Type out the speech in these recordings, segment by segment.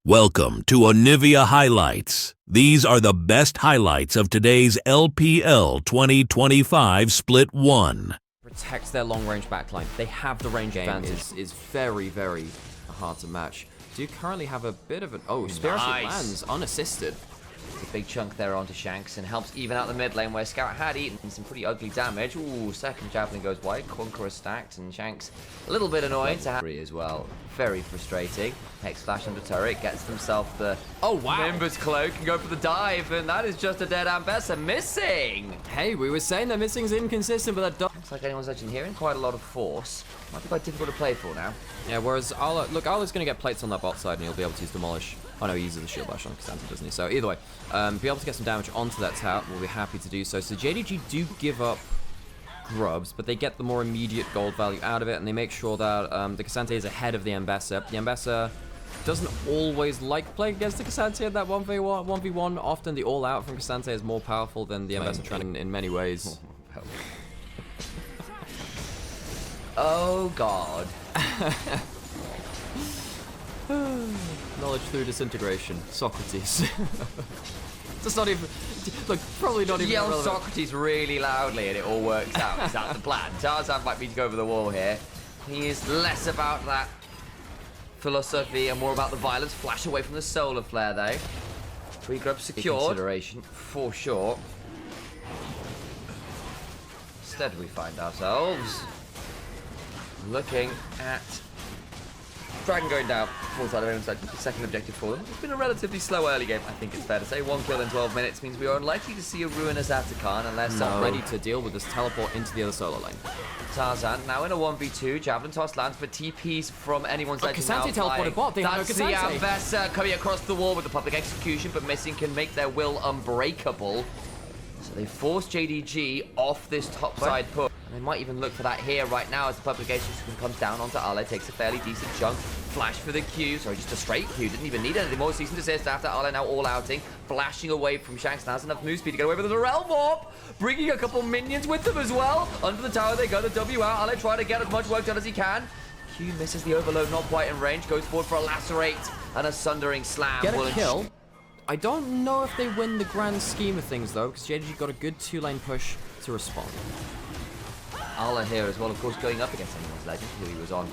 Welcome to Onivia Highlights. These are the best highlights of today's LPL 2025 Split 1. Protects their long-range backline. They have the range advantage. Is very, very hard to match. Do currently have a bit of an... Oh, Spiritual lands unassisted. A big chunk there onto Shanks and helps even out the mid lane where Scout had eaten some pretty ugly damage. Ooh, second javelin goes wide, Conqueror stacked, and Shanks a little bit annoyed to have as well. Very frustrating. Hex flash under turret, gets himself the Nimbus cloak and go for the dive, and that is just a dead Ambessa missing. Hey, we were saying that missing's inconsistent, but that Looks like anyone's actually hearing quite a lot of force. Might be quite difficult to play for now. Yeah, whereas Arla, look, Arla's going to get plates on that bot side and he'll be able to use Demolish. Oh no, he uses the shield bash on Cassandra, doesn't he? So either way, be able to get some damage onto that tower, we'll be happy to do so. So JDG do give up grubs, but they get the more immediate gold value out of it, and they make sure that the Cassandra is ahead of the Ambessa. The Ambessa doesn't always like playing against the Cassandra in that 1v1. Often the all-out from Cassandra is more powerful than the Ambessa trend in many ways. Oh god. Knowledge through disintegration. Socrates. That's not even... Look, probably not even Yell relevant. Socrates really loudly and it all works out. Is that the plan? Tarzan might need to go over the wall here. He is less about that philosophy and more about the violence. Flash away from the solar flare though. Free grub secured. Consideration for sure. Instead we find ourselves looking at Dragon going down. Full side of everyone's like second objective for them. It's been a relatively slow early game, I think it's fair to say. 1 kill in 12 minutes means we are unlikely to see a ruinous Atakan unless I'm ready to deal with this teleport into the other solo lane. Tarzan now in a 1v2. Javelin toss lands, but TPs from anyone's side. Cassandra teleported bot. They have no Cassandra. That's the Ambessa coming across the wall with the public execution, but missing can make their will unbreakable. So they force JDG off this top side push. And they might even look for that here right now as the public execution comes down onto Arla. Takes a fairly decent chunk. Flash for the Q. Sorry, just a straight Q. Didn't even need anything more. Cease and desist after Arla now all outing. Flashing away from Shanks. Now has enough move speed to get away with the Realm Warp. Bringing a couple minions with them as well. Under the tower they go. The W out. Arla trying to get as much work done as he can. Q misses the overload. Not quite in range. Goes forward for a lacerate and a sundering slam. Get a kill. I don't know if they win the grand scheme of things though, because JDG got a good 2-lane push to respond. Arla here as well, of course, going up against anyone's legend, who he was on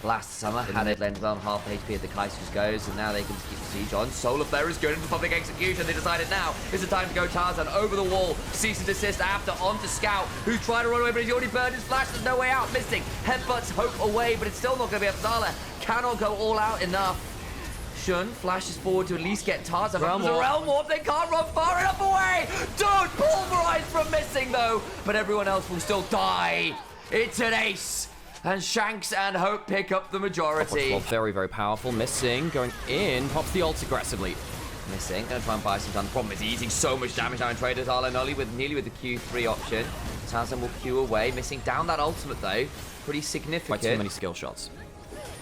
last summer. Had it lend well on half HP at the Kaiser's goes, and now they can keep the siege on. Solar Flare is going into public execution. They decided now is the time to go Tarzan over the wall. Cease and desist after onto Scout, who's trying to run away, but he's already burned his flash. There's no way out. Missing. Headbutts Hope away, but it's still not going to be up. Arla cannot go all out enough. Shun flashes forward to at least get Tarzan. There's a Realm Warp. They can't run far enough away. Don't pulverize from missing though, but everyone else will still die. It's an ace. And Shanks and Hope pick up the majority. Well, very, very powerful. Missing, going in, pops the ult aggressively. Missing, gonna try and buy some time. The problem is he's eating so much damage now in traders. Arla nearly with the Q3 option. Tarzan will Q away, missing down that ultimate though. Pretty significant. Quite too many skill shots.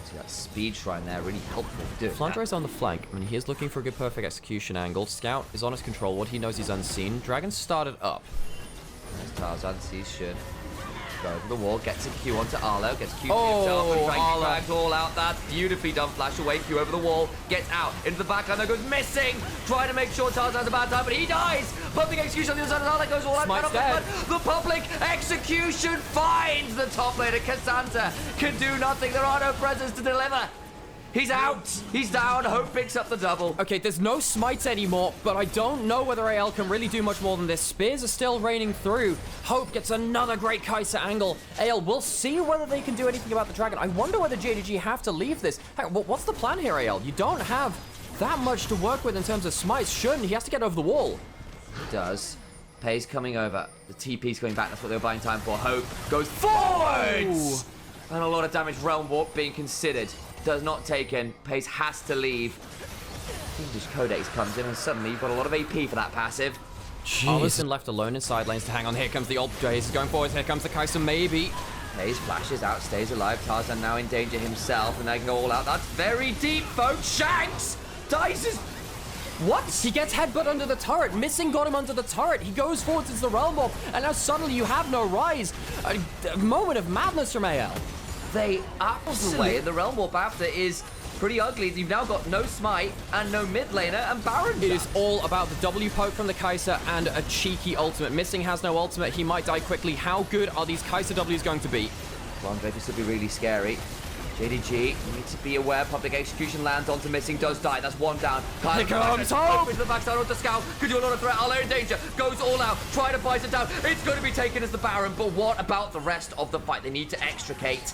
See that speed shrine there, really helpful. Flandre is on the flank. I mean, he is looking for a good perfect execution angle. Scout is on his control. What he knows he's unseen. Dragon started up. There's Tarzan, sees Shun. Go over the wall, gets a Q onto Arlo, gets Q Oh, himself, and dragged all out. That's beautifully done. Flash away, Q over the wall, gets out into the backline, there goes missing. Trying to make sure Tarzan's a bad time, but he dies. Public execution on the other side of Arlo goes all out. But the public execution finds the top laner. Cassandra can do nothing. There are no presents to deliver. He's out. He's down. Hope picks up the double. Okay, there's no smites anymore, but I don't know whether AL can really do much more than this. Spears are still raining through. Hope gets another great Kaiser angle. AL, we'll see whether they can do anything about the Dragon. I wonder whether JDG have to leave this. Hey, what's the plan here, AL? You don't have that much to work with in terms of smites. Shouldn't he has to get over the wall? He does. Pay's coming over. The TP's coming back. That's what they were buying time for. Hope goes forwards! And a lot of damage. Realm Warp being considered. Does not take in. Pace has to leave. English Codex comes in and suddenly you've got a lot of AP for that passive. Arlison left alone in side lanes to hang on. Here comes the ult. Jace is going forward. Here comes the Kaiser, maybe. Pace flashes out, stays alive. Tarzan now in danger himself, and they can go all out. That's very deep, folks. Shanks! Dices! What? He gets headbutt under the turret. Missing got him under the turret. He goes forwards into the Realm Warp, and now suddenly you have no rise. A moment of madness from AL. They absolutely, the Realm Warp after is pretty ugly. You've now got no smite and no mid laner and Baron. It is all about the W poke from the Kai'Sa and a cheeky ultimate. Missing has no ultimate. He might die quickly. How good are these Kai'Sa Ws going to be? Flandre, this will be really scary. JDG, you need to be aware. Public execution lands onto Missing, does die. That's one down. Here comes Hope! Opens the backside onto Scout. Could do a lot of threat. Arla in danger. Goes all out. Try to bite it down. It's going to be taken as the Baron. But what about the rest of the fight? They need to extricate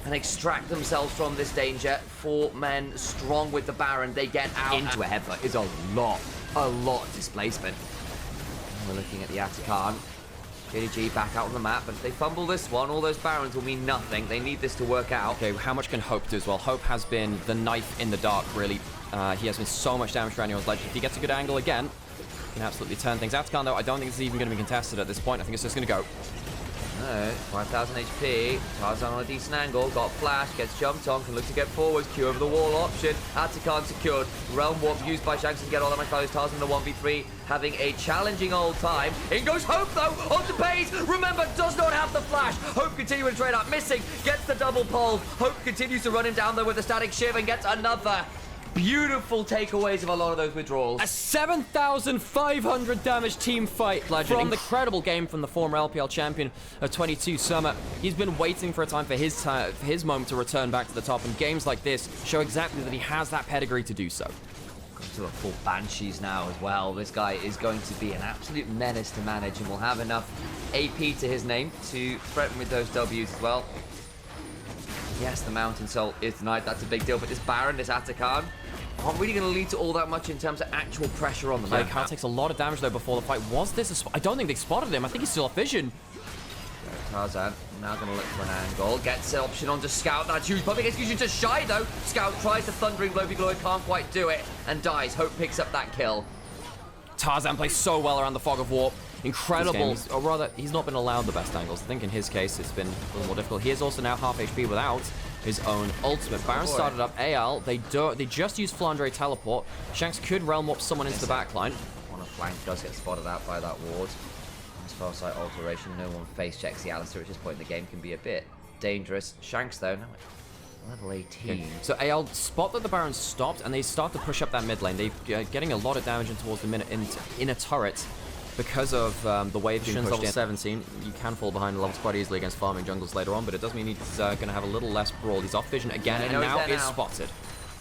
and extract themselves from this danger. 4 men strong with the Baron. They get out. Into a headbutt is a lot of displacement. And we're looking at the Atakan. JDG back out on the map, but if they fumble this one, all those Barons will mean nothing. They need this to work out. Okay, how much can Hope do as well? Hope has been the knife in the dark, really. He has been so much damage to anyone's legend. If he gets a good angle again, he can absolutely turn things out. Though, I don't think this is even going to be contested at this point. I think it's just going to go. No, 5,000 HP. Tarzan on a decent angle. Got flash. Gets jumped on. Can look to get forwards. Q over the wall option. Atakan secured. Realm Warp used by Shanks to get all that much value. Tarzan in the 1v3. Having a challenging old time. In goes Hope though. Onto Pays. Remember, does not have the flash. Hope continuing to trade up. Missing. Gets the double pole. Hope continues to run him down though with a static shiv and gets another. Beautiful takeaways of a lot of those withdrawals. A 7,500 damage team fight from the incredible game from the former LPL champion of 22 Summer. He's been waiting for a time for his moment to return back to the top, and games like this show exactly that he has that pedigree to do so. To a full Banshees now as well. This guy is going to be an absolute menace to manage and will have enough AP to his name to threaten with those Ws as well. Yes, the Mountain Soul is tonight. That's a big deal. But this Baron, this Atakan, aren't really going to lead to all that much in terms of actual pressure on the map. Atakan takes a lot of damage though before the fight. Was this a spot? I don't think they spotted him. I think he's still off vision. Tarzan now going to look for an angle. Gets the option onto Scout. That's huge. Public execution to Shy though. Scout tries to Thundering Blow. Glory can't quite do it and dies. Hope picks up that kill. Tarzan plays so well around the Fog of Warp. Incredible, or rather, he's not been allowed the best angles. I think in his case, it's been a little more difficult. He is also now half HP without his own ultimate. Baron started up AL. They just used Flandre teleport. Shanks could realm up someone into the backline. On a flank does get spotted out by that ward. As far as alteration, no one face checks the Alistair at this point in the game. Can be a bit dangerous. Shanks though, now level 18. Okay. So AL spot that the Baron stopped, and they start to push up that mid lane. They're getting a lot of damage in towards the inner turret. Because of the wave being pushed level 17, you can fall behind levels quite easily against farming jungles later on, but it does mean he's going to have a little less brawl. He's off vision again, and now is spotted.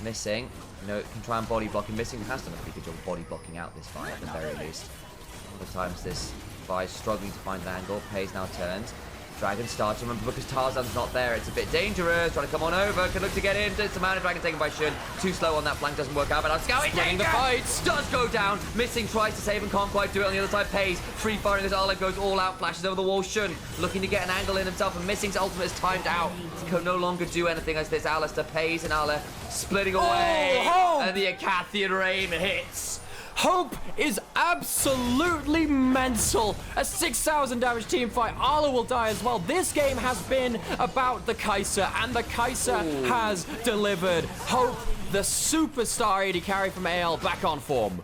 Missing. No, can try and body block him. Missing has done a pretty good job of body blocking out this fight at the very least. A lot of times this Vi is struggling to find an angle. Pays now turns. Dragon starts, remember, because Tarzan's not there, it's a bit dangerous. Trying to come on over, can look to get in. It's a man of Dragon taken by Shun. Too slow on that flank, doesn't work out, but I'm scouting the fight. Does go down. Missing, tries to save and can't quite do it. On the other side, Pays. Free firing this Arla goes all out, flashes over the wall. Shun looking to get an angle in himself, and Missing's ultimate is timed out. Can no longer do anything as this Alistair. Pays and Arla splitting away. And the Acathian Rain hits. Hope is absolutely mental. A 6,000 damage team fight. Arla will die as well. This game has been about the Kai'Sa, and the Kai'Sa has delivered. Hope, the superstar AD carry from AL, back on form.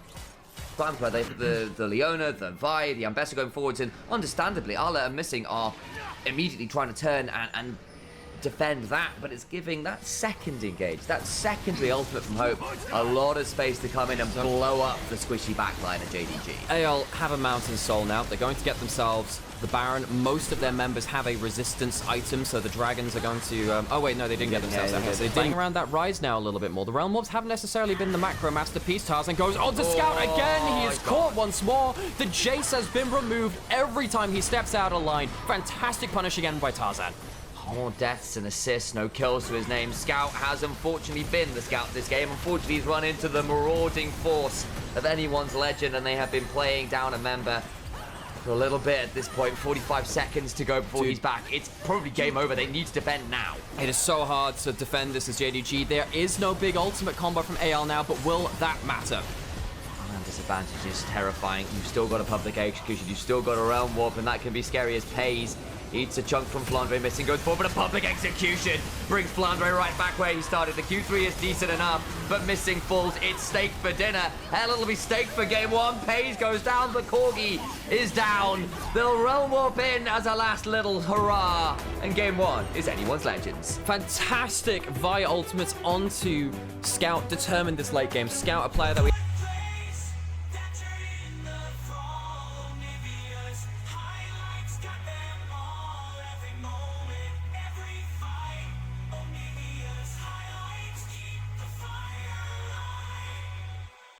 Times where the Leona, the Vi, the Ambessa going forwards, and understandably, Arla and Missing are immediately trying to turn and defend that, but it's giving that second engage, that secondary ultimate from Hope, a lot of space to come in and blow up the squishy backline of JDG. AL have a Mountain Soul now. They're going to get themselves the Baron. Most of their members have a resistance item, so the Dragons are going to... oh wait, no, they didn't get themselves that. They're digging around that Rise now a little bit more. The Realm Orbs haven't necessarily been the macro masterpiece. Tarzan goes on to Scout again. He is caught once more. The Jace has been removed every time he steps out of line. Fantastic punish again by Tarzan. More deaths and assists, no kills to his name. Scout has unfortunately been the Scout this game. Unfortunately, he's run into the marauding force of anyone's legend, and they have been playing down a member for a little bit at this point. 45 seconds to go before he's back. It's probably game over. They need to defend now. It is so hard to defend this as JDG. There is no big ultimate combo from AL now, but will that matter? Disadvantage is terrifying. You've still got a public execution. You've still got a realm warp, and that can be scary as Pays Eats a chunk from Flandre, missing, goes forward, but a public execution brings Flandre right back where he started. The Q3 is decent enough, but missing falls. It's steak for dinner. Hell, it'll be steak for game one. Page goes down, the Corgi is down. They'll realm warp in as a last little hurrah, and game one is anyone's Legends. Fantastic via ultimates onto Scout, determined this late game. Scout, a player that we